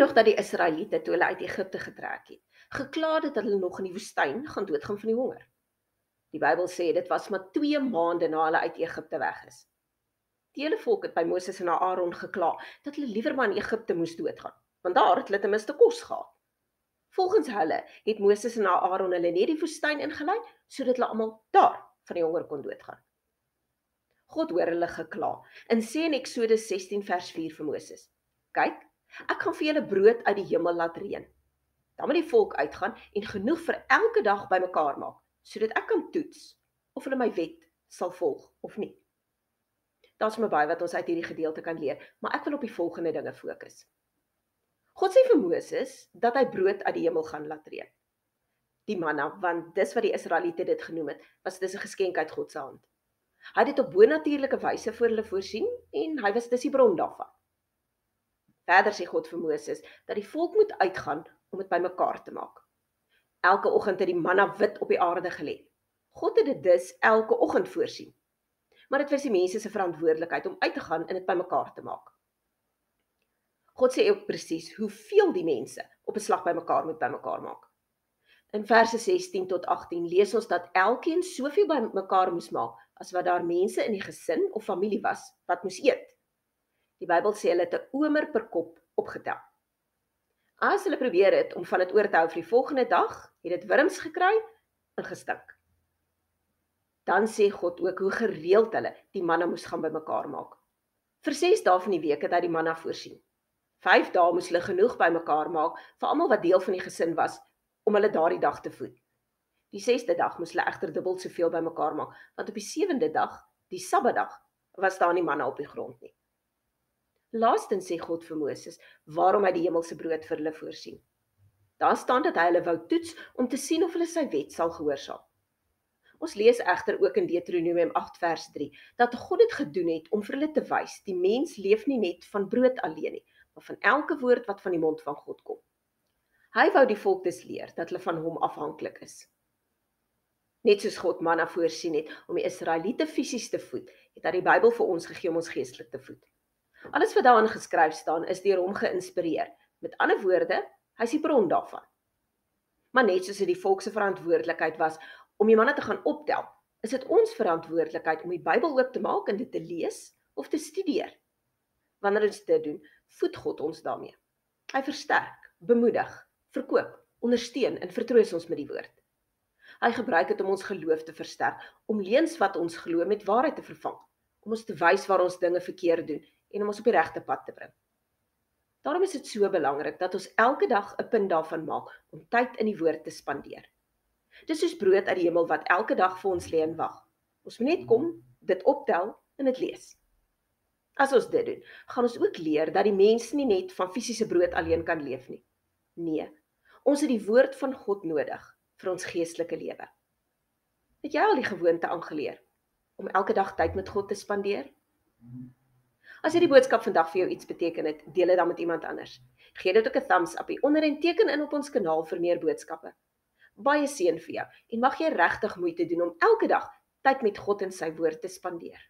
nog dat die Israeliete, toe hulle uit Egipte getrek het, gekla het dat hulle nog in die woestyn gaan doodgaan van die honger? Die Bybel sê dit was maar 2 maande na hulle uit Egipte weg is. Die hele volk het by Moses en Aaron gekla dat hulle liewer maar in Egipte moes doodgaan, want daar het hulle ten minste kos gehad. Volgens hulle het Moses en Aaron hulle net die woestyn ingelei, sodat hulle almal daar van die honger kon doodgaan. God hoor hulle gekla en sê in Eksodus 16 vers 4 vir Moses: "Kyk, ek gaan vir julle brood uit die hemel laat reën. Dan moet die volk uitgaan en genoeg vir elke dag bymekaar maak, sodat ek kan toets of hulle my wet sal volg of nie." Daar's baie wat ons uit hierdie gedeelte kan leer, maar ek wil op die volgende dinge fokus. God sê vir Moses dat hy brood uit die hemel gaan laat reën. Die manna, want dis wat die Israeliete dit genoem het, was dis 'n geskenk uit God se hand. Hy het dit op bonatuurlike wyse vir hulle voorsien en hy was dis die bron daarvan. Verder sê God vir Moses dat die volk moet uitgaan om dit bymekaar te maak. Elke oggend het die manna wit op die aarde gelê. God het dit dus elke oggend voorsien. Maar dit was die mense se verantwoordelikheid om uit te gaan en dit bymekaar te maak. God sê ook presies hoeveel die mense op 'n slag bymekaar moet bymekaar maak. In verse 16 tot 18 lees ons dat elkeen soveel bymekaar moes maak as wat daar mense in die gesin of familie was wat moes eet. Die Bybel sê hulle het 'n omer per kop opgetel. As hulle probeer het om van dit oor te hou vir die volgende dag, het dit wurms gekry en gestink. Dan sê God ook hoe gereeld hulle die manna moes gaan bymekaar maak. Vir 6 dae van die week het hy die manna voorsien. 5 dae moes hulle genoeg bymekaar maak vir almal wat deel van die gesin was om hulle daardie dag te voed. Die 6de dag moes hulle egter dubbel soveel bymekaar maak, want op die 7de dag, die Sabbatdag, was daar nie manna op die grond nie. Laastens sê God vir Moses waarom hy die hemelse brood vir hulle voorsien. Daar staan dat hy hulle wou toets om te sien of hulle sy wet sal gehoorsaam. Ons lees egter ook in Deuteronomium 8 vers 3 dat God dit gedoen het om vir hulle te wys die mens leef nie net van brood alleen nie, maar van elke woord wat van die mond van God kom. Hy wou die volk dus leer dat hulle van hom afhanklik is. Net soos God manna voorsien het om die Israeliete fisies te voed, het hy die Bybel vir ons gegee om ons geestelik te voed. Alles wat daarin geskryf staan is deur hom geïnspireer. Met ander woorde, hy is die bron daarvan. Maar net soos dit die volk se verantwoordelikheid was om die manna te gaan optel, is dit ons verantwoordelikheid om die Bybel oop te maak en dit te lees of te studeer. Wanneer ons dit doen, voed God ons daarmee. Hy versterk, bemoedig, verkoop, ondersteun en vertroos ons met die woord. Hy gebruik dit om ons geloof te versterk, om leuns wat ons glo met waarheid te vervang, om ons te wys waar ons dinge verkeerd doen en om ons op die regte pad te bring. Daarom is dit so belangrik dat ons elke dag 'n punt daarvan maak om tyd in die woord te spandeer. Dis soos brood uit die hemel wat elke dag vir ons lê en wag. Ons moet net kom, dit optel en dit lees. As ons dit doen, gaan ons ook leer dat die mens nie net van fisiese brood alleen kan leef nie. Nee, ons het die woord van God nodig vir ons geestelike lewe. Het jy al die gewoonte aangeleer om elke dag tyd met God te spandeer? As hierdie boodskap vandag vir jou iets beteken het, deel dit dan met iemand anders. Gee dit ook 'n thumbs up hieronder en teken in op ons kanaal vir meer boodskappe. Baie seën vir jou en mag jy regtig moeite doen om elke dag tyd met God en sy woord te spandeer.